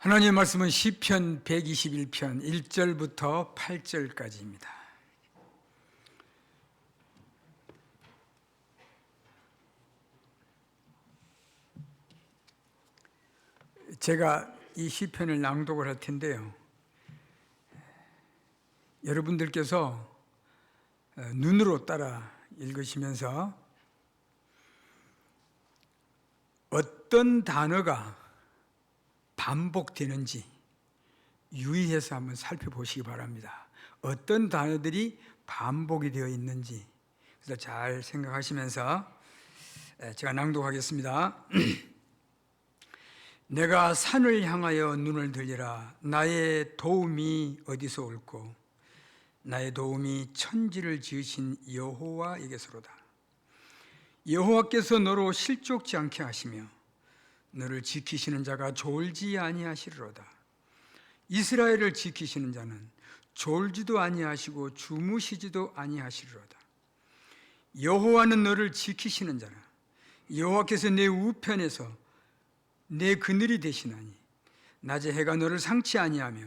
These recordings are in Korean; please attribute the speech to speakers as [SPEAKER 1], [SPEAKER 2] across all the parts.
[SPEAKER 1] 하나님의 말씀은 시편 121편 1절부터 8절까지입니다. 제가 이 시편을 낭독을 할 텐데요, 여러분들께서 눈으로 따라 읽으시면서 어떤 단어가 반복되는지 유의해서 한번 살펴보시기 바랍니다. 어떤 단어들이 반복이 되어 있는지 그래서 잘 생각하시면서 제가 낭독하겠습니다. 내가 산을 향하여 눈을 들리라. 나의 도움이 어디서 올꼬? 나의 도움이 천지를 지으신 여호와에게서로다. 여호와께서 너로 실족지 않게 하시며 너를 지키시는 자가 졸지 아니하시리로다. 이스라엘을 지키시는 자는 졸지도 아니하시고 주무시지도 아니하시리로다. 여호와는 너를 지키시는 자라. 여호와께서 내 우편에서 내 그늘이 되시나니 낮에 해가 너를 상치 아니하며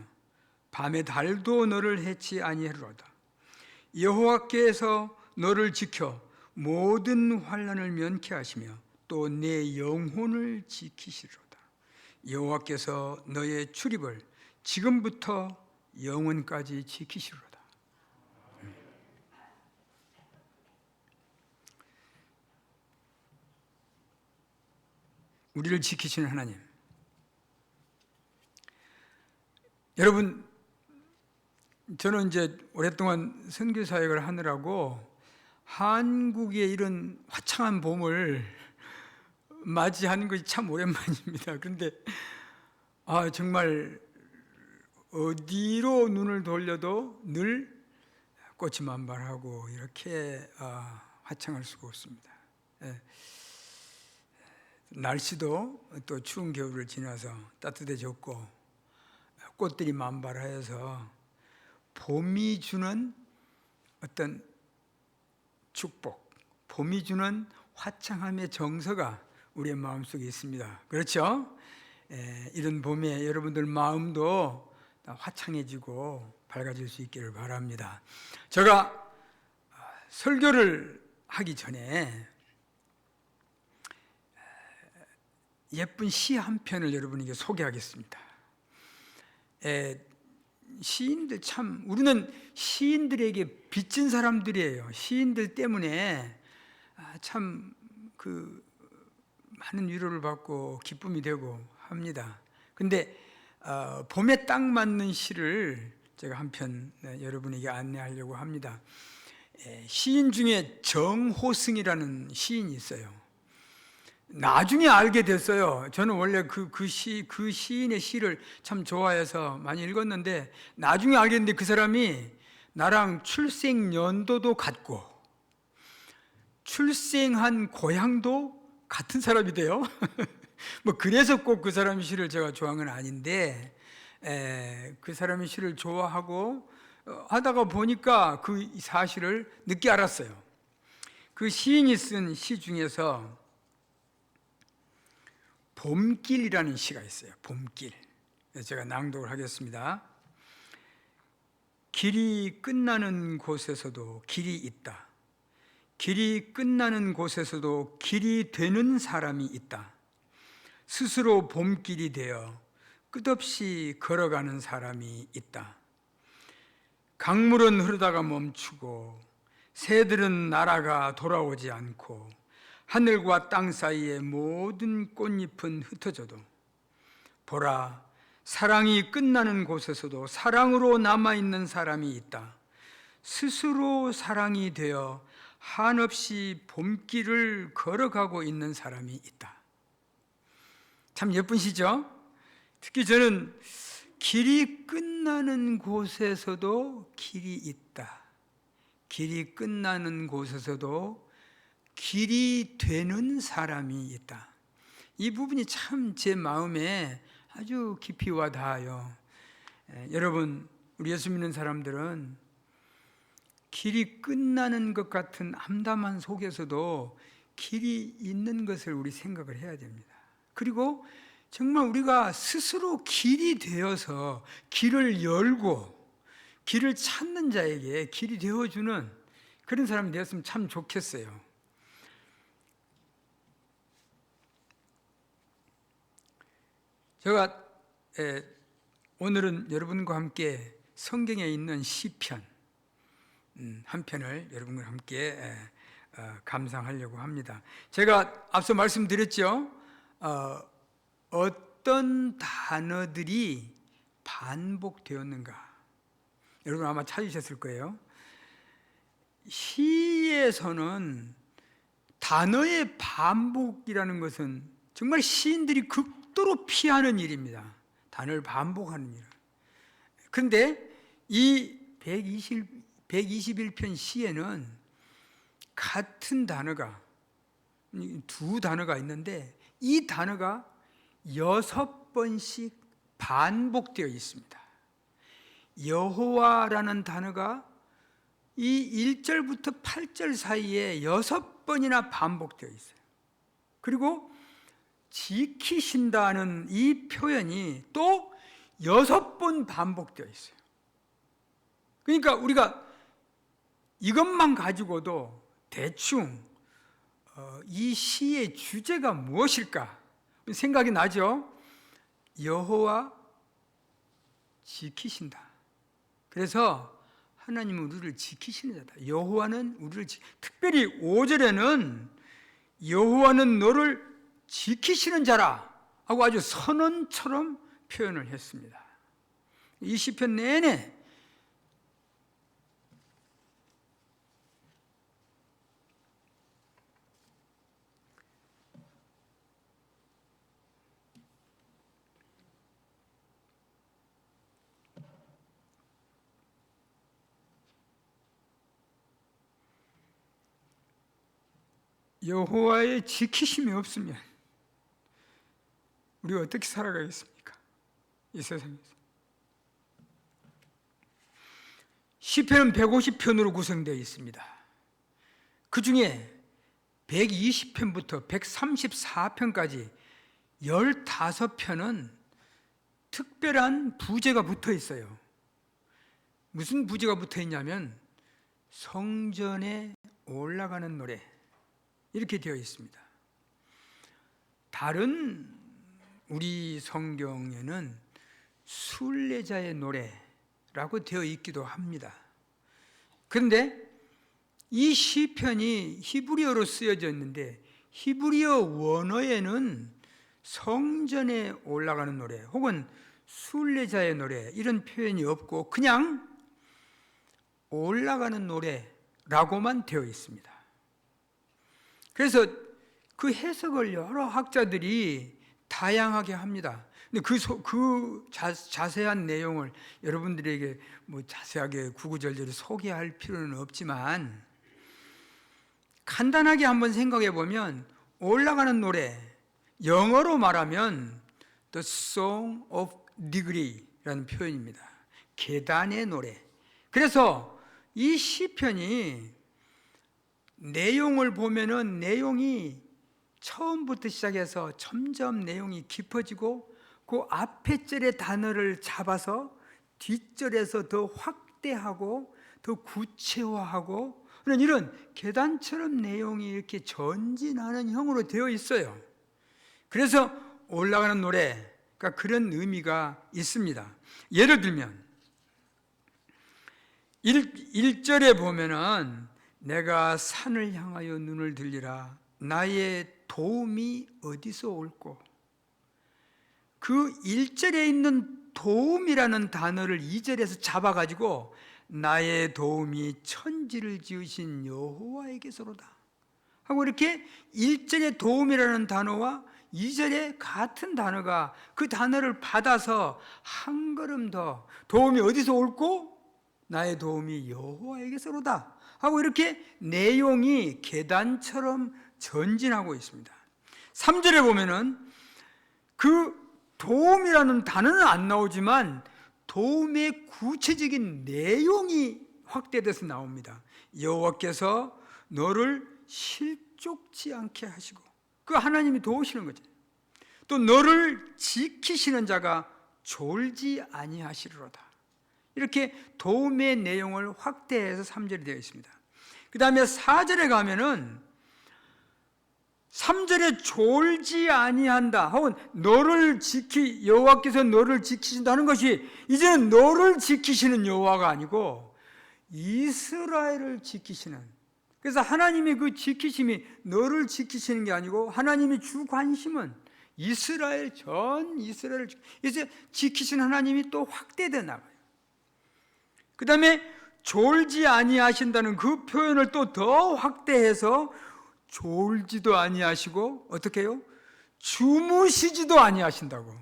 [SPEAKER 1] 밤에 달도 너를 해치 아니하리로다. 여호와께서 너를 지켜 모든 환난을 면케 하시며 또 내 영혼을 지키시리로다. 여호와께서 너의 출입을 지금부터 영원까지 지키시리로다. 우리를 지키시는 하나님, 여러분, 저는 이제 오랫동안 선교 사역을 하느라고 한국의 이런 화창한 봄을 맞이하는 것이 참 오랜만입니다. 그런데 정말 어디로 눈을 돌려도 늘 꽃이 만발하고 이렇게 화창할 수가 없습니다. 날씨도 또 추운 겨울을 지나서 따뜻해졌고 꽃들이 만발하여서 봄이 주는 어떤 축복, 봄이 주는 화창함의 정서가 우리의 마음속에 있습니다. 그렇죠? 이런 봄에 여러분들 마음도 화창해지고 밝아질 수 있기를 바랍니다. 제가 설교를 하기 전에 예쁜 시 한 편을 여러분에게 소개하겠습니다. 시인들 참, 우리는 시인들에게 빚진 사람들이에요. 시인들 때문에 참 많은 위로를 받고 기쁨이 되고 합니다. 근데 봄에 딱 맞는 시를 제가 한 편 여러분에게 안내하려고 합니다. 시인 중에 정호승이라는 시인이 있어요. 나중에 알게 됐어요. 저는 원래 그 시인의 시를 참 좋아해서 많이 읽었는데 나중에 알게 됐는데 그 사람이 나랑 출생 연도도 같고 출생한 고향도 같은 사람이 돼요. 뭐 그래서 꼭 그 사람 시를 제가 좋아하는 건 아닌데 그 사람의 시를 좋아하고 하다가 보니까 그 사실을 늦게 알았어요. 그 시인이 쓴 시 중에서 봄길이라는 시가 있어요. 봄길. 제가 낭독을 하겠습니다. 길이 끝나는 곳에서도 길이 있다. 길이 끝나는 곳에서도 길이 되는 사람이 있다. 스스로 봄길이 되어 끝없이 걸어가는 사람이 있다. 강물은 흐르다가 멈추고 새들은 날아가 돌아오지 않고 하늘과 땅 사이의 모든 꽃잎은 흩어져도 보라, 사랑이 끝나는 곳에서도 사랑으로 남아있는 사람이 있다. 스스로 사랑이 되어 한없이 봄길을 걸어가고 있는 사람이 있다. 참 예쁜 시죠? 특히 저는 길이 끝나는 곳에서도 길이 있다. 길이 끝나는 곳에서도 길이 되는 사람이 있다. 이 부분이 참 제 마음에 아주 깊이 와 닿아요. 여러분, 우리 예수 믿는 사람들은 길이 끝나는 것 같은 암담한 속에서도 길이 있는 것을 우리 생각을 해야 됩니다. 그리고 정말 우리가 스스로 길이 되어서 길을 열고 길을 찾는 자에게 길이 되어주는 그런 사람이 되었으면 참 좋겠어요. 제가 오늘은 여러분과 함께 성경에 있는 시편 한 편을 여러분과 함께 감상하려고 합니다. 제가 앞서 말씀드렸죠. 어떤 단어들이 반복되었는가? 여러분 아마 찾으셨을 거예요. 시에서는 단어의 반복이라는 것은 정말 시인들이 극도로 피하는 일입니다. 단어를 반복하는 일. 그런데 이 121편 시에는 같은 단어가 두 단어가 있는데 이 단어가 6번씩 반복되어 있습니다. 여호와라는 단어가 이 1절부터 8절 사이에 6번이나 반복되어 있어요. 그리고 지키신다는 이 표현이 또 6번 반복되어 있어요. 그러니까 우리가 이것만 가지고도 대충 이 시의 주제가 무엇일까 생각이 나죠. 여호와 지키신다. 그래서 하나님은 우리를 지키시는 자다. 여호와는 우리를 특별히 5절에는 여호와는 너를 지키시는 자라 하고 아주 선언처럼 표현을 했습니다. 이 시편 내내 여호와의 지키심이 없으면 우리가 어떻게 살아가겠습니까? 이 세상에서. 시편은 150편으로 구성되어 있습니다. 그 중에 120편부터 134편까지 15편은 특별한 부제가 붙어 있어요. 무슨 부제가 붙어 있냐면 성전에 올라가는 노래 이렇게 되어 있습니다. 다른 우리 성경에는 순례자의 노래라고 되어 있기도 합니다. 그런데 이 시편이 히브리어로 쓰여져 있는데 히브리어 원어에는 성전에 올라가는 노래 혹은 순례자의 노래 이런 표현이 없고 그냥 올라가는 노래라고만 되어 있습니다. 그래서 그 해석을 여러 학자들이 다양하게 합니다. 근데 그 자세한 내용을 여러분들에게 뭐 자세하게 구구절절히 소개할 필요는 없지만 간단하게 한번 생각해 보면 올라가는 노래, 영어로 말하면 The Song of Degree라는 표현입니다. 계단의 노래. 그래서 이 시편이 내용을 보면은 내용이 처음부터 시작해서 점점 내용이 깊어지고 그 앞에 절의 단어를 잡아서 뒷절에서 더 확대하고 더 구체화하고 이런 계단처럼 내용이 이렇게 전진하는 형으로 되어 있어요. 그래서 올라가는 노래가 그런 의미가 있습니다. 예를 들면 1절에 보면은 내가 산을 향하여 눈을 들리라 나의 도움이 어디서 올꼬. 그 1절에 있는 도움이라는 단어를 2절에서 잡아가지고 나의 도움이 천지를 지으신 여호와에게서로다 하고 이렇게 1절의 도움이라는 단어와 2절에 같은 단어가 그 단어를 받아서 한 걸음 더 도움이 어디서 올꼬? 나의 도움이 여호와에게서로다 하고 이렇게 내용이 계단처럼 전진하고 있습니다. 3절에 보면은 그 도움이라는 단어는 안 나오지만 도움의 구체적인 내용이 확대돼서 나옵니다. 여호와께서 너를 실족지 않게 하시고 그 하나님이 도우시는 거죠. 또 너를 지키시는 자가 졸지 아니하시리로다. 이렇게 도움의 내용을 확대해서 3절이 되어 있습니다. 그 다음에 4절에 가면은 3절에 졸지 아니한다 혹은 여호와께서 너를 지키신다는 것이 이제는 너를 지키시는 여호와가 아니고 이스라엘을 지키시는, 그래서 하나님의 그 지키심이 너를 지키시는 게 아니고 하나님의 주 관심은 전 이스라엘을 이제 지키시는 하나님이 또 확대돼 나가요. 그 다음에 졸지 아니하신다는 그 표현을 또 더 확대해서 졸지도 아니하시고 어떻게 해요? 주무시지도 아니하신다고.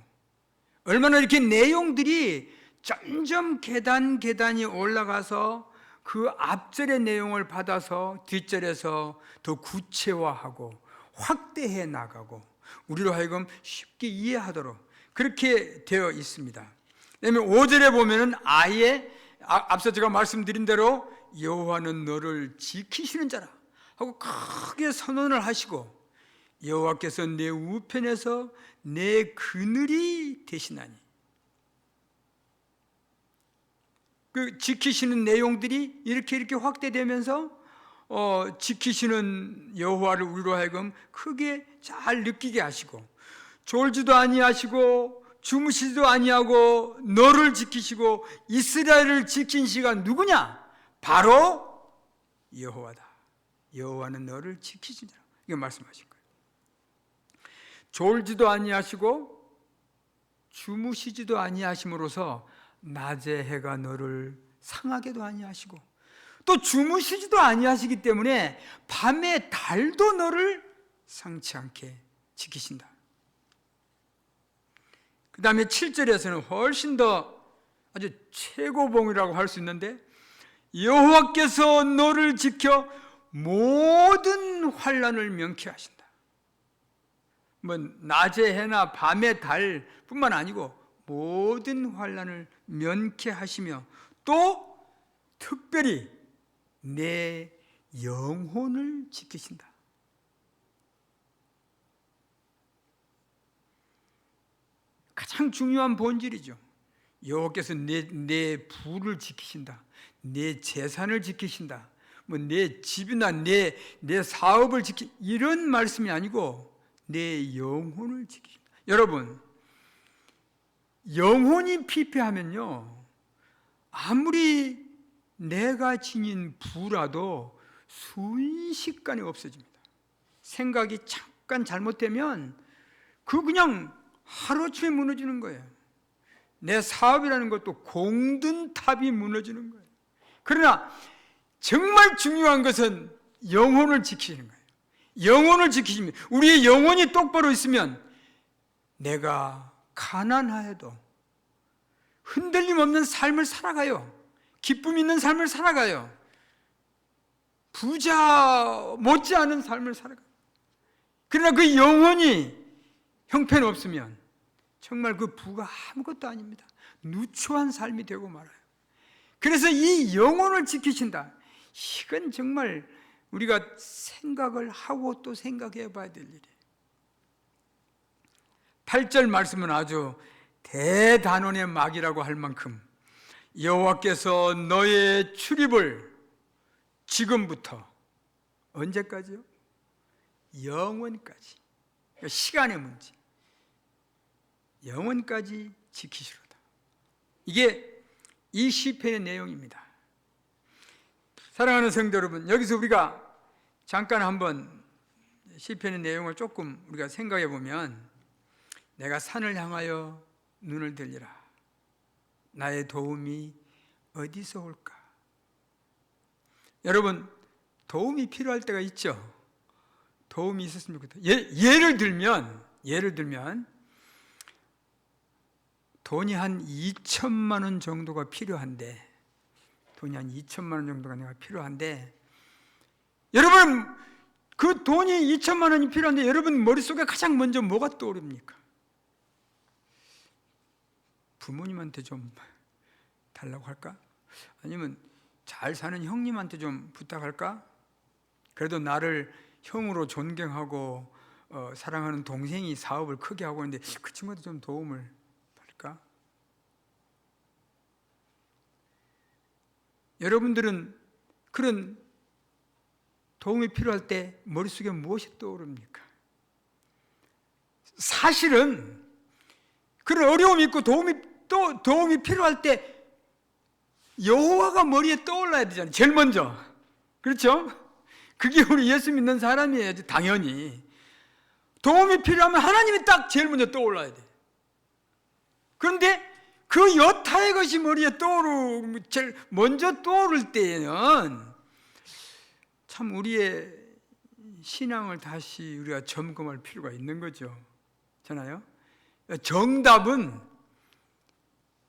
[SPEAKER 1] 얼마나 이렇게 내용들이 점점 계단이 올라가서 그 앞절의 내용을 받아서 뒷절에서 더 구체화하고 확대해 나가고 우리로 하여금 쉽게 이해하도록 그렇게 되어 있습니다. 그다음에 5절에 보면은 아예 앞서 제가 말씀드린 대로 여호와는 너를 지키시는 자라 하고 크게 선언을 하시고 여호와께서 내 우편에서 내 그늘이 되시나니, 그 지키시는 내용들이 이렇게 확대되면서 지키시는 여호와를 우리로 하여금 크게 잘 느끼게 하시고 졸지도 아니하시고 주무시지도 아니하고 너를 지키시고 이스라엘을 지킨 시가 누구냐? 바로 여호와다. 여호와는 너를 지키시리라. 이거 말씀하신 거예요. 졸지도 아니하시고 주무시지도 아니하심으로써 낮에 해가 너를 상하게도 아니하시고 또 주무시지도 아니하시기 때문에 밤에 달도 너를 상치 않게 지키신다. 그 다음에 7절에서는 훨씬 더 아주 최고봉이라고 할 수 있는데 여호와께서 너를 지켜 모든 환난을 명쾌하신다. 뭐 낮의 해나 밤의 달 뿐만 아니고 모든 환난을 면케하시며 또 특별히 내 영혼을 지키신다. 가장 중요한 본질이죠. 여호와께서 내 부를 지키신다. 내 재산을 지키신다. 뭐 내 집이나 내 사업을 이런 말씀이 아니고 내 영혼을 지키신다. 여러분, 영혼이 피폐하면요, 아무리 내가 지닌 부라도 순식간에 없어집니다. 생각이 잠깐 잘못되면 그냥 하루아침에 무너지는 거예요. 내 사업이라는 것도 공든탑이 무너지는 거예요. 그러나 정말 중요한 것은 영혼을 지키는 거예요. 영혼을 지키시면, 우리의 영혼이 똑바로 있으면 내가 가난하여도 흔들림 없는 삶을 살아가요. 기쁨 있는 삶을 살아가요. 부자 못지않은 삶을 살아가요. 그러나 그 영혼이 형편없으면 정말 그 부가 아무것도 아닙니다. 누추한 삶이 되고 말아요. 그래서 이 영혼을 지키신다. 이건 정말 우리가 생각을 하고 또 생각해 봐야 될 일이에요. 8절 말씀은 아주 대단원의 막이라고 할 만큼 여호와께서 너의 출입을 지금부터 언제까지요? 영원까지. 그러니까 시간의 문제. 영원까지 지키시로다. 이게 이 시편의 내용입니다. 사랑하는 성도 여러분, 여기서 우리가 잠깐 한번 시편의 내용을 조금 우리가 생각해 보면, 내가 산을 향하여 눈을 들리라. 나의 도움이 어디서 올까? 여러분, 도움이 필요할 때가 있죠. 도움이 있었으면 좋겠다. 예를 들면 돈이 한 2천만 원 정도가 필요한데, 여러분, 그 돈이 2천만 원이 필요한데 여러분 머릿속에 가장 먼저 뭐가 떠오릅니까? 부모님한테 좀 달라고 할까? 아니면 잘 사는 형님한테 좀 부탁할까? 그래도 나를 형으로 존경하고 사랑하는 동생이 사업을 크게 하고 있는데 그 친구한테 좀 도움을 받을까? 여러분들은 그런 도움이 필요할 때 머릿속에 무엇이 떠오릅니까? 사실은 그런 어려움이 있고 도움이 필요할 때 여호와가 머리에 떠올라야 되잖아요. 제일 먼저. 그렇죠? 그게 우리 예수 믿는 사람이에요. 당연히. 도움이 필요하면 하나님이 딱 제일 먼저 떠올라야 돼. 그런데 그 여타의 것이 머리에 제일 먼저 떠오를 때에는 참 우리의 신앙을 다시 우리가 점검할 필요가 있는 거죠. 잖아요. 정답은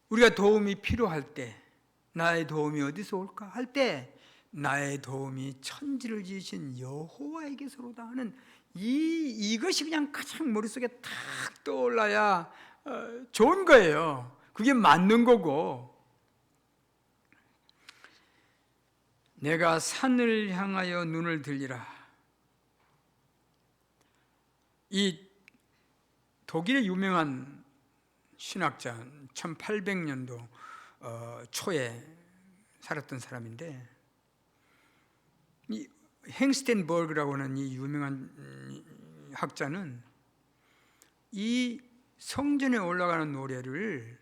[SPEAKER 1] 우리가 도움이 필요할 때, 나의 도움이 어디서 올까 할 때 나의 도움이 천지를 지으신 여호와에게서로다 하는 이것이 그냥 가장 머릿속에 탁 떠올라야 좋은 거예요. 그게 맞는 거고. 내가 산을 향하여 눈을 들리라. 이 독일의 유명한 신학자 1800년도 초에 살았던 사람인데, 이 행스텐버그라고 하는 이 유명한 학자는 이 성전에 올라가는 노래를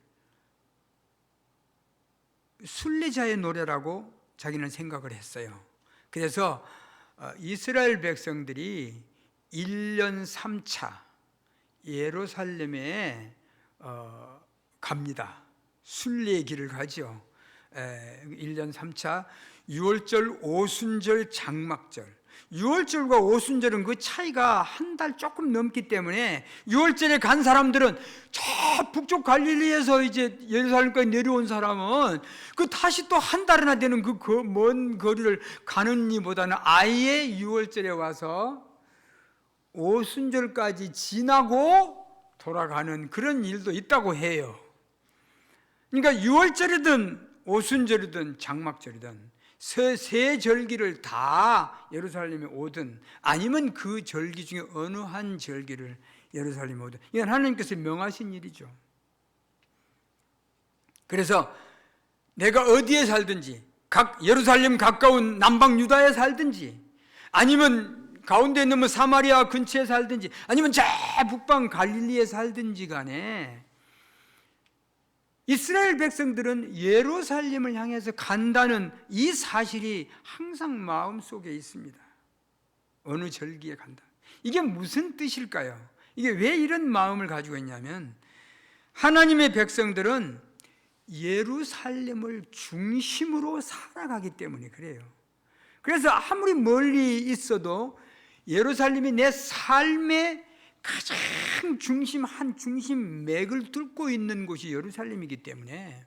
[SPEAKER 1] 순례자의 노래라고 자기는 생각을 했어요. 그래서 이스라엘 백성들이 1년 3차 예루살렘에 갑니다. 순례의 길을 가죠. 1년 3차 유월절, 오순절, 장막절. 유월절과 오순절은 그 차이가 한 달 조금 넘기 때문에 유월절에 간 사람들은 저 북쪽 갈릴리에서 이제 예루살렘까지 내려온 사람은 그 다시 또 한 달이나 되는 그 먼 거리를 가는 이보다는 아예 유월절에 와서 오순절까지 지나고 돌아가는 그런 일도 있다고 해요. 그러니까 유월절이든 오순절이든 장막절이든 세 절기를 다 예루살렘에 오든 아니면 그 절기 중에 어느 한 절기를 예루살렘에 오든 이건 하나님께서 명하신 일이죠. 그래서 내가 어디에 살든지 예루살렘 가까운 남방 유다에 살든지 아니면 가운데 있는 사마리아 근처에 살든지 아니면 저 북방 갈릴리에 살든지 간에 이스라엘 백성들은 예루살렘을 향해서 간다는 이 사실이 항상 마음속에 있습니다. 어느 절기에 간다. 이게 무슨 뜻일까요? 이게 왜 이런 마음을 가지고 있냐면 하나님의 백성들은 예루살렘을 중심으로 살아가기 때문에 그래요. 그래서 아무리 멀리 있어도 예루살렘이 내 삶의 가장 중심 맥을 뚫고 있는 곳이 예루살렘이기 때문에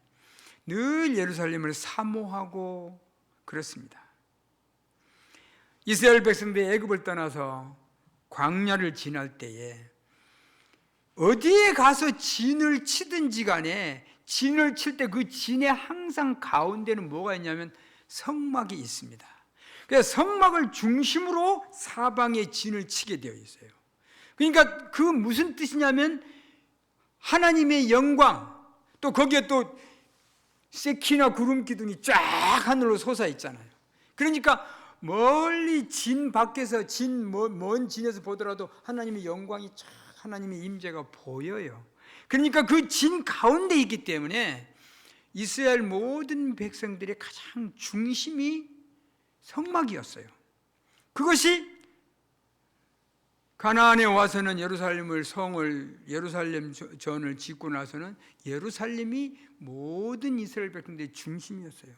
[SPEAKER 1] 늘 예루살렘을 사모하고 그렇습니다. 이스라엘 백성들이 애굽을 떠나서 광야를 지날 때에 어디에 가서 진을 치든지 간에 진을 칠 때 그 진의 항상 가운데는 뭐가 있냐면 성막이 있습니다. 그래서 성막을 중심으로 사방에 진을 치게 되어 있어요. 그러니까 그 무슨 뜻이냐면 하나님의 영광, 또 거기에 또 세키나 구름 기둥이 쫙 하늘로 솟아 있잖아요. 그러니까 멀리 진 밖에서 먼 진에서 보더라도 하나님의 영광이 쫙 하나님의 임재가 보여요. 그러니까 그 진 가운데 있기 때문에 이스라엘 모든 백성들의 가장 중심이 성막이었어요. 그것이 가나안에 와서는 예루살렘 전을 짓고 나서는 예루살렘이 모든 이스라엘 백성들의 중심이었어요.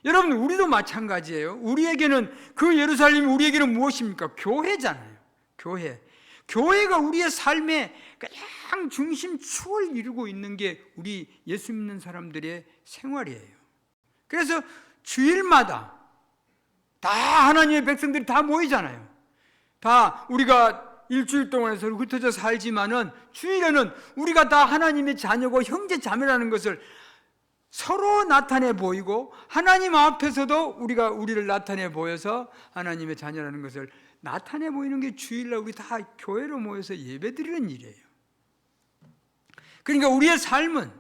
[SPEAKER 1] 여러분, 우리도 마찬가지예요. 우리에게는 그 예루살렘이 우리에게는 무엇입니까? 교회잖아요. 교회가 우리의 삶의 가장 중심축을 이루고 있는 게 우리 예수 믿는 사람들의 생활이에요. 그래서 주일마다 다 하나님의 백성들이 다 모이잖아요. 다 우리가 일주일 동안 서로 흩어져 살지만은 주일에는 우리가 다 하나님의 자녀고 형제 자매라는 것을 서로 나타내 보이고 하나님 앞에서도 우리가 우리를 나타내 보여서 하나님의 자녀라는 것을 나타내 보이는 게 주일날 우리 다 교회로 모여서 예배드리는 일이에요. 그러니까 우리의 삶은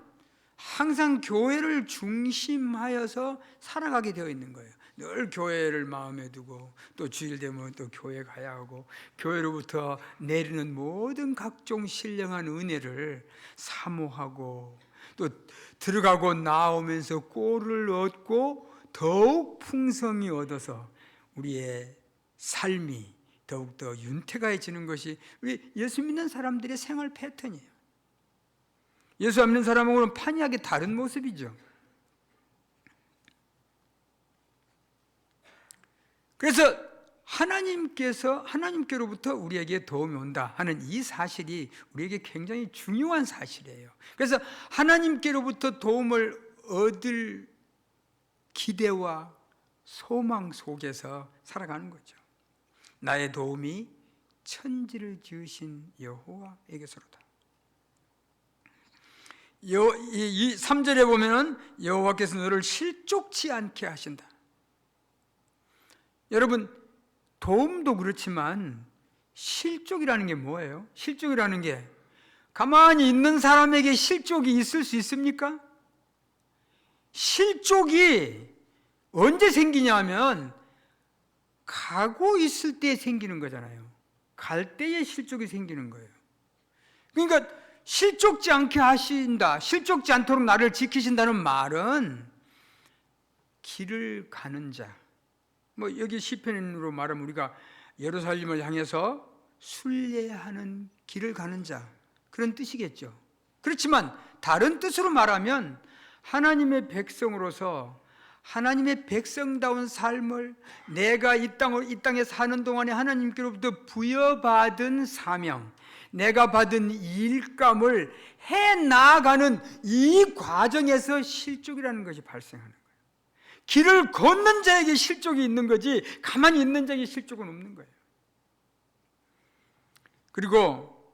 [SPEAKER 1] 항상 교회를 중심하여서 살아가게 되어 있는 거예요. 늘 교회를 마음에 두고 또 주일 되면 또 교회 가야 하고 교회로부터 내리는 모든 각종 신령한 은혜를 사모하고 또 들어가고 나오면서 꼴을 얻고 더욱 풍성히 얻어서 우리의 삶이 더욱더 윤택해지는 것이 우리 예수 믿는 사람들의 생활 패턴이에요. 예수 안 믿는 사람하고는 판이하게 다른 모습이죠. 그래서 하나님께로부터 우리에게 도움이 온다 하는 이 사실이 우리에게 굉장히 중요한 사실이에요. 그래서 하나님께로부터 도움을 얻을 기대와 소망 속에서 살아가는 거죠. 나의 도움이 천지를 지으신 여호와에게서로다. 이 3절에 보면은 여호와께서 너를 실족치 않게 하신다. 여러분, 도움도 그렇지만 실족이라는 게 뭐예요? 실족이라는 게 가만히 있는 사람에게 실족이 있을 수 있습니까? 실족이 언제 생기냐면 가고 있을 때 생기는 거잖아요. 갈 때에 실족이 생기는 거예요. 그러니까 실족지 않게 하신다, 실족지 않도록 나를 지키신다는 말은 길을 가는 자, 여기 시편으로 말하면 우리가 예루살렘을 향해서 순례하는 길을 가는 자, 그런 뜻이겠죠. 그렇지만 다른 뜻으로 말하면 하나님의 백성으로서 하나님의 백성다운 삶을 내가 이 땅에 사는 동안에 하나님께로부터 부여받은 사명, 내가 받은 일감을 해나가는 이 과정에서 실족이라는 것이 발생하는 거예요. 길을 걷는 자에게 실족이 있는 거지 가만히 있는 자에게 실족은 없는 거예요. 그리고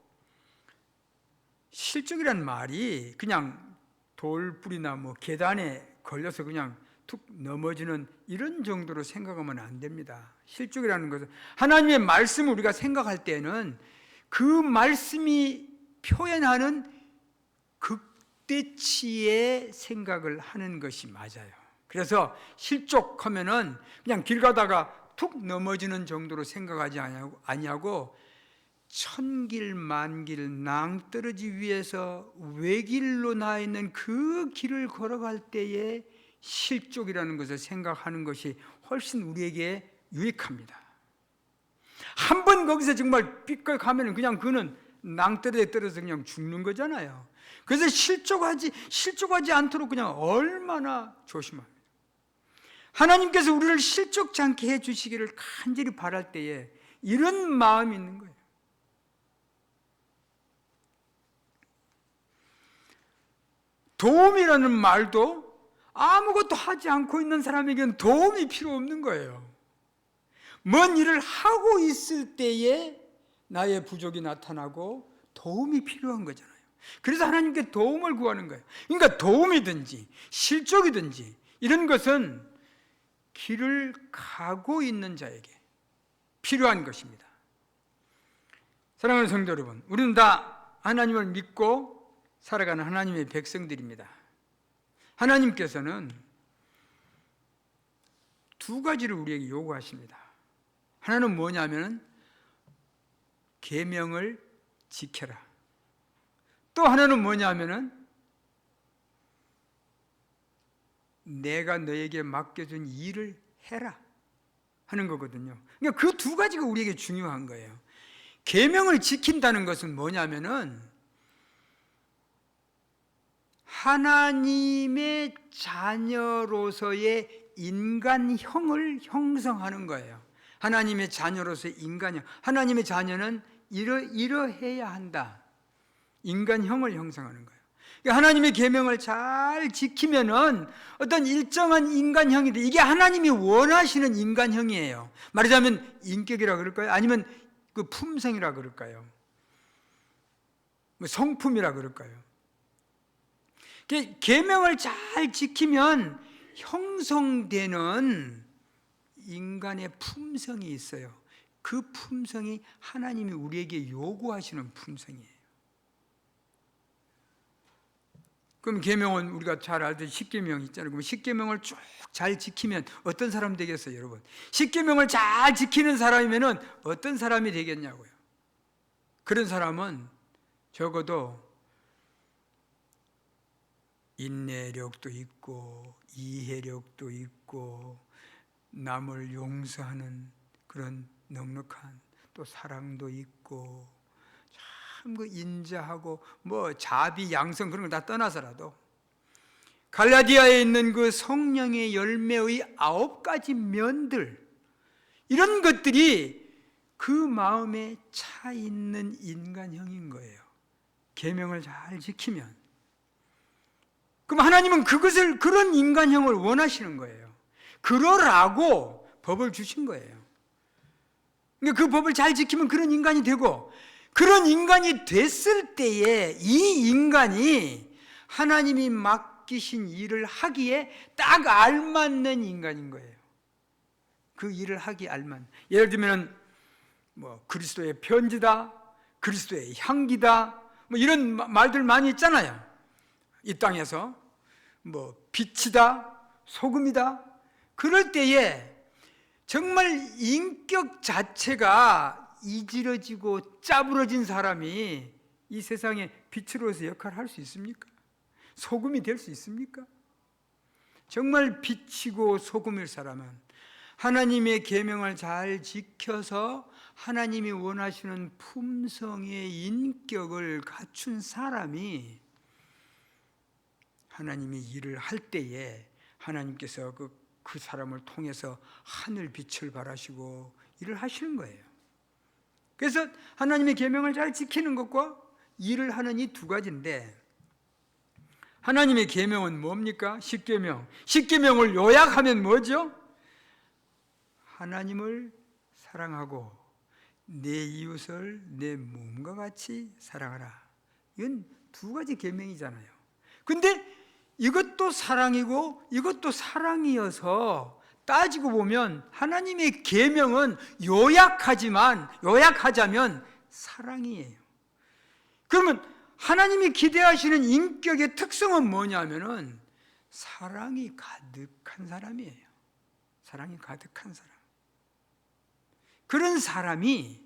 [SPEAKER 1] 실족이란 말이 그냥 돌불이나 계단에 걸려서 그냥 툭 넘어지는 이런 정도로 생각하면 안 됩니다. 실족이라는 것은 하나님의 말씀을 우리가 생각할 때는 그 말씀이 표현하는 극대치의 생각을 하는 것이 맞아요. 그래서 실족하면은 그냥 길 가다가 툭 넘어지는 정도로 생각하지 아니하고 천길 만길 낭떠러지 위에서 외길로 나 있는 그 길을 걸어갈 때에 실족이라는 것을 생각하는 것이 훨씬 우리에게 유익합니다. 한 번 거기서 정말 삐끗 가면 그냥 그는 낭떠러지에 떨어져서 그냥 죽는 거잖아요. 그래서 실족하지 않도록 그냥 얼마나 조심합니다. 하나님께서 우리를 실족치 않게 해주시기를 간절히 바랄 때에 이런 마음이 있는 거예요. 도움이라는 말도 아무것도 하지 않고 있는 사람에게는 도움이 필요 없는 거예요. 뭔 일을 하고 있을 때에 나의 부족이 나타나고 도움이 필요한 거잖아요. 그래서 하나님께 도움을 구하는 거예요. 그러니까 도움이든지 실족이든지 이런 것은 길을 가고 있는 자에게 필요한 것입니다. 사랑하는 성도 여러분, 우리는 다 하나님을 믿고 살아가는 하나님의 백성들입니다. 하나님께서는 두 가지를 우리에게 요구하십니다. 하나는 뭐냐면 계명을 지켜라. 또 하나는 뭐냐면은 내가 너에게 맡겨준 일을 해라 하는 거거든요. 그러니까 그 두 가지가 우리에게 중요한 거예요. 계명을 지킨다는 것은 뭐냐면은 하나님의 자녀로서의 인간형을 형성하는 거예요. 하나님의 자녀로서의 인간형. 하나님의 자녀는 이러해야 한다. 인간형을 형성하는 거예요. 하나님의 계명을 잘 지키면은 어떤 일정한 인간형이 돼. 이게 하나님이 원하시는 인간형이에요. 말하자면 인격이라 그럴까요? 아니면 그 품성이라 그럴까요? 성품이라 그럴까요? 계명을 잘 지키면 형성되는 인간의 품성이 있어요. 그 품성이 하나님이 우리에게 요구하시는 품성이에요. 그럼 계명은 우리가 잘 알듯이 10계명 있잖아요. 그럼 10계명을 쭉 잘 지키면 어떤 사람 되겠어요, 여러분? 10계명을 잘 지키는 사람이면은 어떤 사람이 되겠냐고요. 그런 사람은 적어도 인내력도 있고 이해력도 있고 남을 용서하는 그런 넉넉한 또 사랑도 있고 참 그 인자하고 뭐 자비 양성 그런 걸 다 떠나서라도 갈라디아에 있는 그 성령의 열매의 9가지 면들, 이런 것들이 그 마음에 차 있는 인간형인 거예요. 계명을 잘 지키면. 그럼 하나님은 그것을, 그런 인간형을 원하시는 거예요. 그러라고 법을 주신 거예요. 그러니까 그 법을 잘 지키면 그런 인간이 되고, 그런 인간이 됐을 때에 이 인간이 하나님이 맡기신 일을 하기에 딱 알맞는 인간인 거예요. 그 일을 하기에 알맞는. 예를 들면 뭐 그리스도의 편지다, 그리스도의 향기다, 뭐 이런 말들 많이 있잖아요. 이 땅에서 뭐 빛이다, 소금이다. 그럴 때에 정말 인격 자체가 이지러지고 짜부러진 사람이 이 세상에 빛으로서 역할을 할 수 있습니까? 소금이 될 수 있습니까? 정말 빛이고 소금일 사람은 하나님의 계명을 잘 지켜서 하나님이 원하시는 품성의 인격을 갖춘 사람이 하나님이 일을 할 때에 하나님께서 그 사람을 통해서 하늘 빛을 발하시고 일을 하시는 거예요. 그래서 하나님의 계명을 잘 지키는 것과 일을 하는 이 두 가지인데, 하나님의 계명은 뭡니까? 10계명. 10계명을 요약하면 뭐죠? 하나님을 사랑하고 내 이웃을 내 몸과 같이 사랑하라. 이건 두 가지 계명이잖아요. 근데 이것도 사랑이고 이것도 사랑이어서 따지고 보면 하나님의 계명은 요약하자면 사랑이에요. 그러면 하나님이 기대하시는 인격의 특성은 뭐냐면은 사랑이 가득한 사람이에요. 사랑이 가득한 사람. 그런 사람이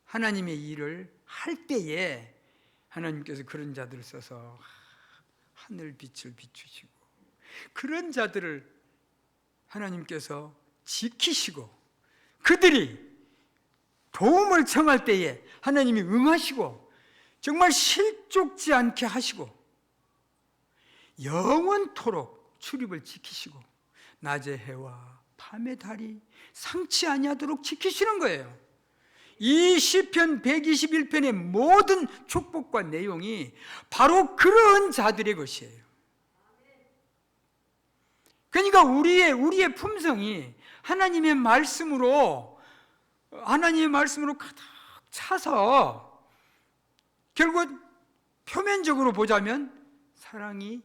[SPEAKER 1] 하나님의 일을 할 때에 하나님께서 그런 자들을 써서 하늘 빛을 비추시고, 그런 자들을 하나님께서 지키시고, 그들이 도움을 청할 때에 하나님이 응하시고 정말 실족지 않게 하시고 영원토록 출입을 지키시고 낮의 해와 밤의 달이 상치 아니하도록 지키시는 거예요. 이 시편 121편의 모든 축복과 내용이 바로 그런 자들의 것이에요. 그러니까 우리의 품성이 하나님의 말씀으로 가득 차서 결국 표면적으로 보자면 사랑이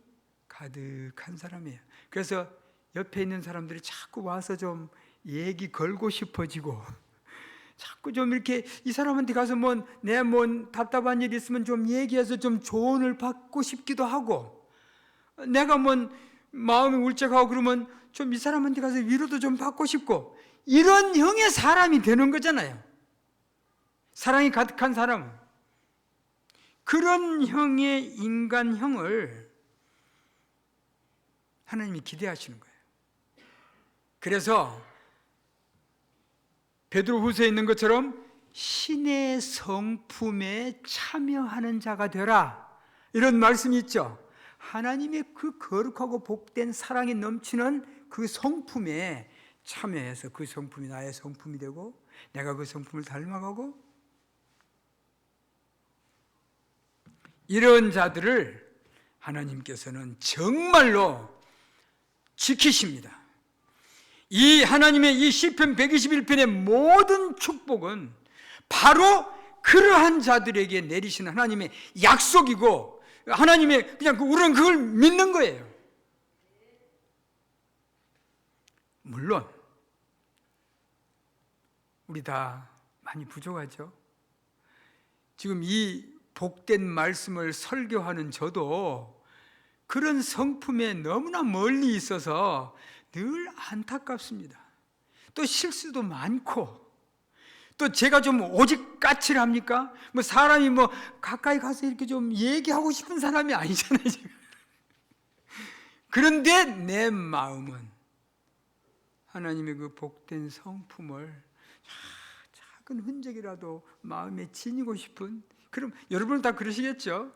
[SPEAKER 1] 가득한 사람이에요. 그래서 옆에 있는 사람들이 자꾸 와서 좀 얘기 걸고 싶어지고, 자꾸 좀 이렇게 이 사람한테 가서 내 답답한 일 있으면 좀 얘기해서 좀 조언을 받고 싶기도 하고, 내가 마음이 울적하고 그러면 좀 이 사람한테 가서 위로도 좀 받고 싶고, 이런 형의 사람이 되는 거잖아요. 사랑이 가득한 사람은. 그런 형의 인간형을 하나님이 기대하시는 거예요. 그래서 베드로후서에 있는 것처럼 신의 성품에 참여하는 자가 되라, 이런 말씀이 있죠. 하나님의 그 거룩하고 복된 사랑이 넘치는 그 성품에 참여해서 그 성품이 나의 성품이 되고 내가 그 성품을 닮아가고, 이런 자들을 하나님께서는 정말로 지키십니다. 이 하나님의 이 시편 121편의 모든 축복은 바로 그러한 자들에게 내리시는 하나님의 약속이고, 하나님의 그냥 우리는 그걸 믿는 거예요. 물론 우리 다 많이 부족하죠. 지금 이 복된 말씀을 설교하는 저도 그런 성품에 너무나 멀리 있어서 늘 안타깝습니다. 또 실수도 많고, 또 제가 좀 오직 까칠합니까? 뭐 사람이 뭐 가까이 가서 이렇게 좀 얘기하고 싶은 사람이 아니잖아요, 지금. 그런데 내 마음은 하나님의 그 복된 성품을 작은 흔적이라도 마음에 지니고 싶은, 그럼 여러분은 다 그러시겠죠?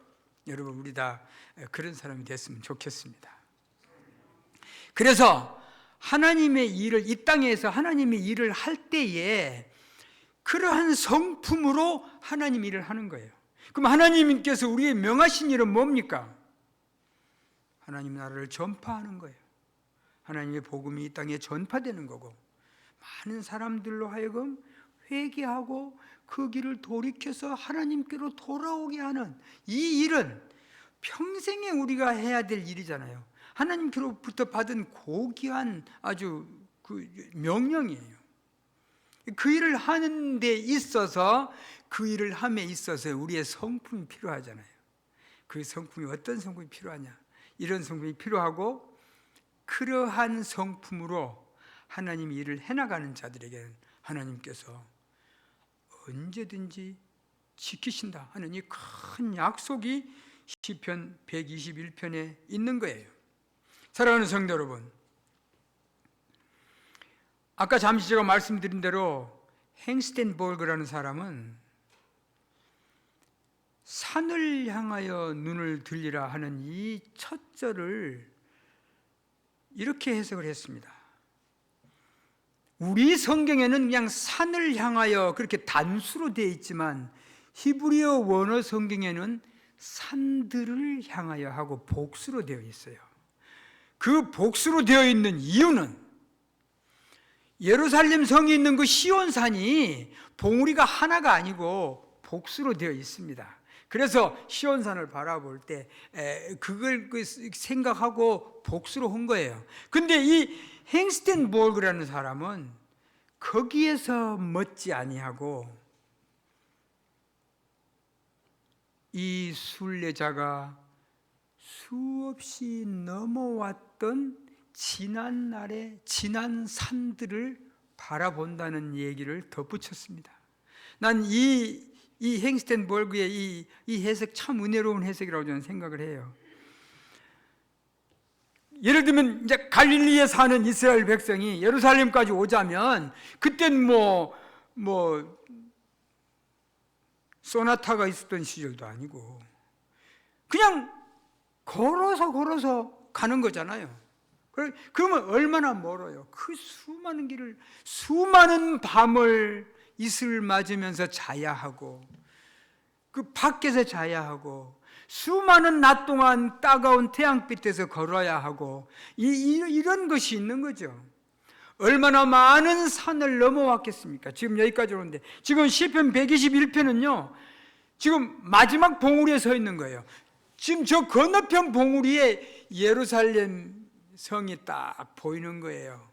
[SPEAKER 1] 여러분, 우리 다 그런 사람이 됐으면 좋겠습니다. 그래서 하나님의 일을, 이 땅에서 하나님의 일을 할 때에 그러한 성품으로 하나님 일을 하는 거예요. 그럼 하나님께서 우리의 명하신 일은 뭡니까? 하나님 나라를 전파하는 거예요. 하나님의 복음이 이 땅에 전파되는 거고, 많은 사람들로 하여금 회개하고 그 길을 돌이켜서 하나님께로 돌아오게 하는 이 일은 평생에 우리가 해야 될 일이잖아요. 하나님께로부터 받은 고귀한 아주 그 명령이에요. 그 일을 하는 데 있어서, 그 일을 함에 있어서 우리의 성품이 필요하잖아요. 그 성품이 어떤 성품이 필요하냐? 이런 성품이 필요하고, 그러한 성품으로 하나님 일을 해나가는 자들에게는 하나님께서 언제든지 지키신다 하는 이 큰 약속이 시편 121편에 있는 거예요. 사랑하는 성도 여러분, 아까 잠시 제가 말씀드린 대로 행스텐볼그라는 사람은 산을 향하여 눈을 들리라 하는 이 첫 절을 이렇게 해석을 했습니다. 우리 성경에는 그냥 산을 향하여 그렇게 단수로 되어 있지만, 히브리어 원어 성경에는 산들을 향하여 하고 복수로 되어 있어요. 그 복수로 되어 있는 이유는 예루살렘 성이 있는 그 시온산이 봉우리가 하나가 아니고 복수로 되어 있습니다. 그래서 시온산을 바라볼 때 그걸 생각하고 복수로 한 거예요. 근데 이 행스텐볼그라는 사람은 거기에서 멎지 아니하고 이 순례자가 수없이 넘어왔던 지난 날의 지난 산들을 바라본다는 얘기를 덧붙였습니다. 난 이 행스텐볼그의 이 해석 참 은혜로운 해석이라고 저는 생각을 해요. 예를 들면 이제 갈릴리에 사는 이스라엘 백성이 예루살렘까지 오자면, 그땐 뭐 소나타가 있었던 시절도 아니고 그냥 걸어서 가는 거잖아요. 그러면 얼마나 멀어요. 그 수많은 길을, 수많은 밤을 이슬 맞으면서 자야 하고, 그 밖에서 자야 하고, 수많은 낮 동안 따가운 태양빛에서 걸어야 하고, 이런 것이 있는 거죠. 얼마나 많은 산을 넘어왔겠습니까? 지금 여기까지 오는데, 지금 시편 121편은요 지금 마지막 봉우리에 서 있는 거예요. 지금 저 건너편 봉우리에 예루살렘 성이 딱 보이는 거예요.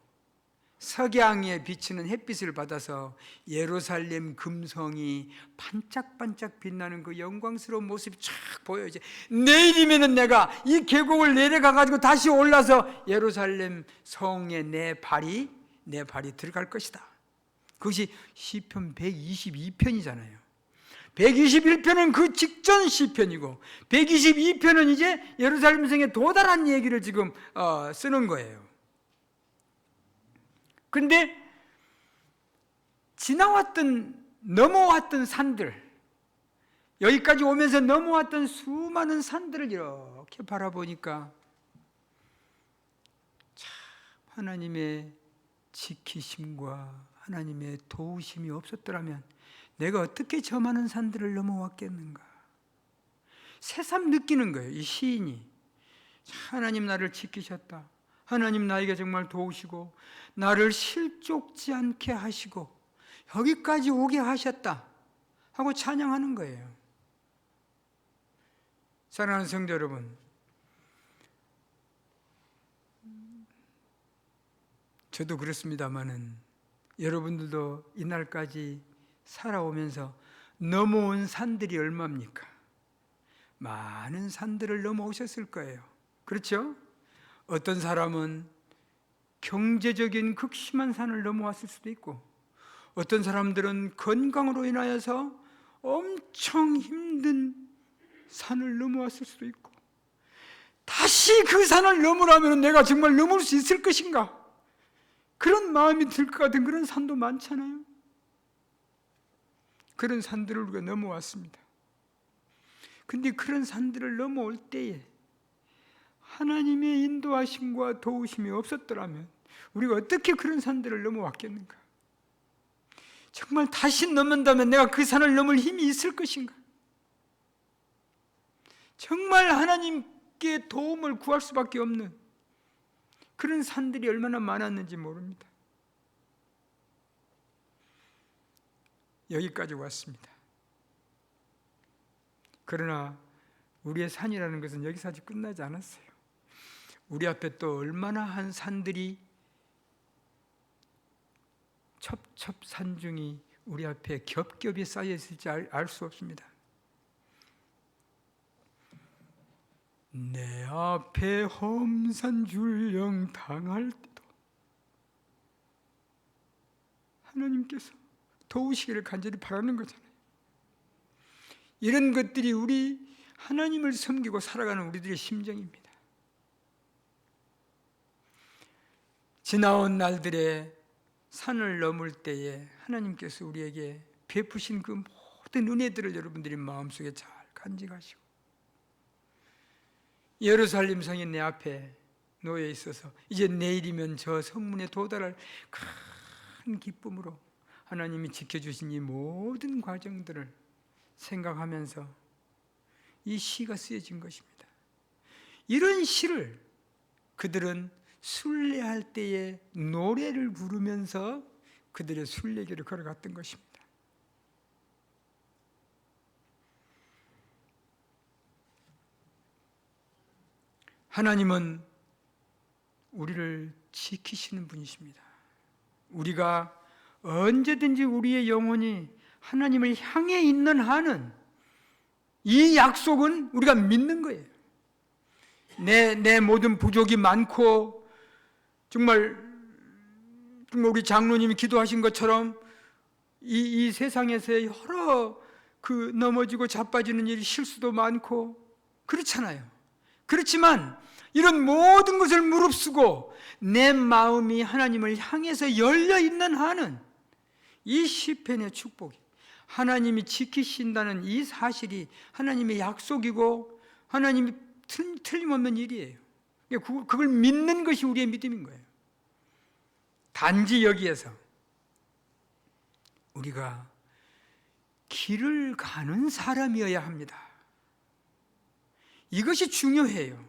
[SPEAKER 1] 석양에 비치는 햇빛을 받아서 예루살렘 금성이 반짝반짝 빛나는 그 영광스러운 모습이 쫙 보여요. 이제 내일이면은 내가 이 계곡을 내려가가지고 다시 올라서 예루살렘 성에 내 발이 들어갈 것이다. 그것이 시편 122편이잖아요. 121편은 그 직전 시편이고, 122편은 이제 예루살렘 성에 도달한 얘기를 지금 쓰는 거예요. 그런데 넘어왔던 산들, 여기까지 오면서 넘어왔던 수많은 산들을 이렇게 바라보니까 참 하나님의 지키심과 하나님의 도우심이 없었더라면 내가 어떻게 저 많은 산들을 넘어왔겠는가. 새삼 느끼는 거예요. 이 시인이 하나님 나를 지키셨다, 하나님 나에게 정말 도우시고 나를 실족지 않게 하시고 여기까지 오게 하셨다 하고 찬양하는 거예요. 사랑하는 성도 여러분, 저도 그렇습니다마는 여러분들도 이날까지 살아오면서 넘어온 산들이 얼마입니까? 많은 산들을 넘어오셨을 거예요. 그렇죠? 어떤 사람은 경제적인 극심한 산을 넘어왔을 수도 있고, 어떤 사람들은 건강으로 인하여서 엄청 힘든 산을 넘어왔을 수도 있고, 다시 그 산을 넘으라면 내가 정말 넘을 수 있을 것인가? 그런 마음이 들 것 같은 그런 산도 많잖아요. 그런 산들을 우리가 넘어왔습니다. 근데 그런 산들을 넘어올 때에 하나님의 인도하심과 도우심이 없었더라면 우리가 어떻게 그런 산들을 넘어왔겠는가? 정말 다시 넘는다면 내가 그 산을 넘을 힘이 있을 것인가? 정말 하나님께 도움을 구할 수밖에 없는 그런 산들이 얼마나 많았는지 모릅니다. 여기까지 왔습니다. 그러나 우리의 산이라는 것은 여기서 아직 끝나지 않았어요. 우리 앞에 또 얼마나 한 산들이, 첩첩산중이 우리 앞에 겹겹이 쌓여 있을지 알 수 없습니다. 내 앞에 험산 줄령 당할 때도 하나님께서 도우시기를 간절히 바라는 거잖아요. 이런 것들이 우리 하나님을 섬기고 살아가는 우리들의 심정입니다. 지나온 날들에 산을 넘을 때에 하나님께서 우리에게 베푸신 그 모든 은혜들을 여러분들이 마음속에 잘 간직하시고, 예루살렘 성이 내 앞에 놓여 있어서 이제 내일이면 저 성문에 도달할 큰 기쁨으로 하나님이 지켜주신 이 모든 과정들을 생각하면서 이 시가 쓰여진 것입니다. 이런 시를 그들은 순례할 때에 노래를 부르면서 그들의 순례길을 걸어갔던 것입니다. 하나님은 우리를 지키시는 분이십니다. 우리가 언제든지 우리의 영혼이 하나님을 향해 있는 한은 이 약속은 우리가 믿는 거예요. 내 모든 부족이 많고 정말 우리 장로님이 기도하신 것처럼 이 세상에서 여러 그 넘어지고 자빠지는 일이 실수도 많고 그렇잖아요. 그렇지만 이런 모든 것을 무릅쓰고 내 마음이 하나님을 향해서 열려 있는 한은 이 시편의 축복이, 하나님이 지키신다는 이 사실이 하나님의 약속이고 하나님이 틀림없는 일이에요. 그걸 믿는 것이 우리의 믿음인 거예요. 단지 여기에서 우리가 길을 가는 사람이어야 합니다. 이것이 중요해요.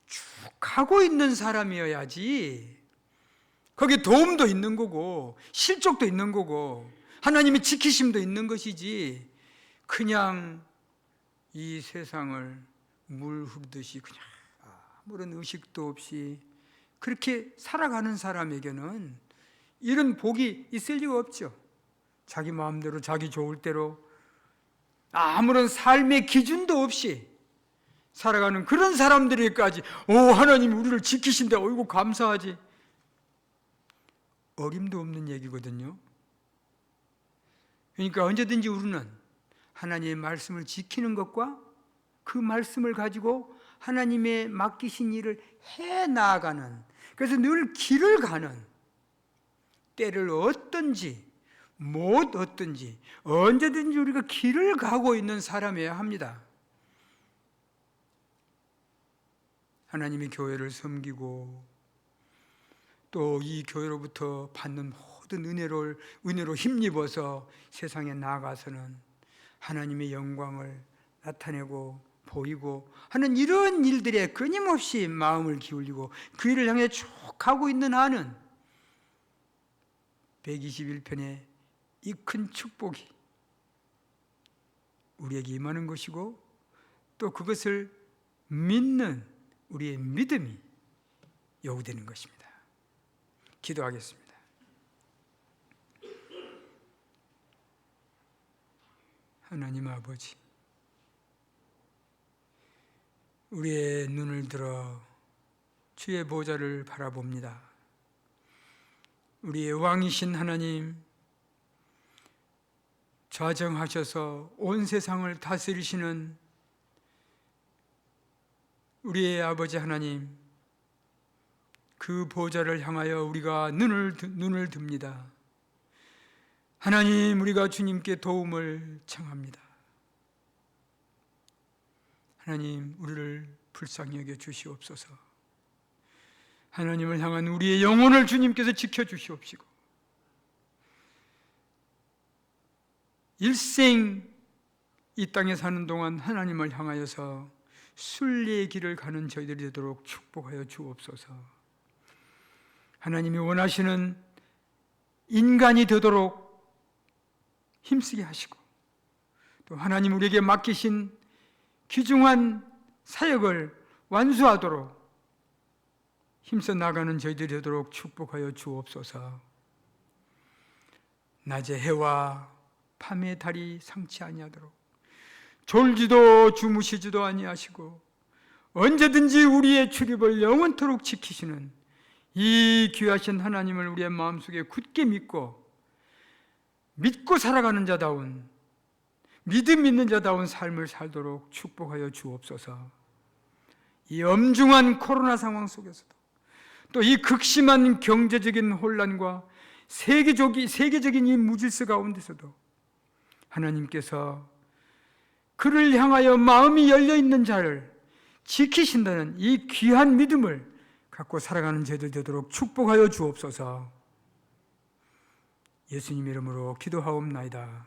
[SPEAKER 1] 쭉 가고 있는 사람이어야지 거기에 도움도 있는 거고 실족도 있는 거고 하나님의 지키심도 있는 것이지, 그냥 이 세상을 물 흐르듯이 그냥 아무런 의식도 없이 그렇게 살아가는 사람에게는 이런 복이 있을 리가 없죠. 자기 마음대로 자기 좋을 대로 아무런 삶의 기준도 없이 살아가는 그런 사람들에게까지 하나님이 우리를 지키신데 어이구 감사하지, 어림도 없는 얘기거든요. 그러니까 언제든지 우리는 하나님의 말씀을 지키는 것과 그 말씀을 가지고 하나님의 맡기신 일을 해 나아가는, 그래서 늘 길을 가는, 때를 얻든지 못 얻든지 언제든지 우리가 길을 가고 있는 사람이어야 합니다. 하나님의 교회를 섬기고 또 이 교회로부터 받는 모든 은혜로 힘입어서 세상에 나아가서는 하나님의 영광을 나타내고 보이고 하는 이런 일들에 끊임없이 마음을 기울이고 그 일을 향해 쭉 가고 있는 한은 121편의 이 큰 축복이 우리에게 임하는 것이고 또 그것을 믿는 우리의 믿음이 요구되는 것입니다. 기도하겠습니다. 하나님 아버지, 우리의 눈을 들어 주의 보좌를 바라봅니다. 우리의 왕이신 하나님, 좌정하셔서 온 세상을 다스리시는 우리의 아버지 하나님, 그 보좌를 향하여 우리가 눈을 듭니다. 하나님, 우리가 주님께 도움을 청합니다. 하나님, 우리를 불쌍히 여겨 주시옵소서. 하나님을 향한 우리의 영혼을 주님께서 지켜주시옵시고, 일생 이 땅에 사는 동안 하나님을 향하여서 순리의 길을 가는 저희들이 되도록 축복하여 주옵소서. 하나님이 원하시는 인간이 되도록 힘쓰게 하시고, 또 하나님 우리에게 맡기신 귀중한 사역을 완수하도록 힘써 나가는 저희들이 되도록 축복하여 주옵소서. 낮에 해와 밤에 달이 상치 아니하도록 졸지도 주무시지도 아니하시고 언제든지 우리의 출입을 영원토록 지키시는 이 귀하신 하나님을 우리의 마음속에 굳게 믿고 살아가는 자다운, 믿음 있는 자다운 삶을 살도록 축복하여 주옵소서. 이 엄중한 코로나 상황 속에서도, 또 이 극심한 경제적인 혼란과 세계적인 이 무질서 가운데서도 하나님께서 그를 향하여 마음이 열려있는 자를 지키신다는 이 귀한 믿음을 갖고 살아가는 저희들 되도록 축복하여 주옵소서. 예수님 이름으로 기도하옵나이다.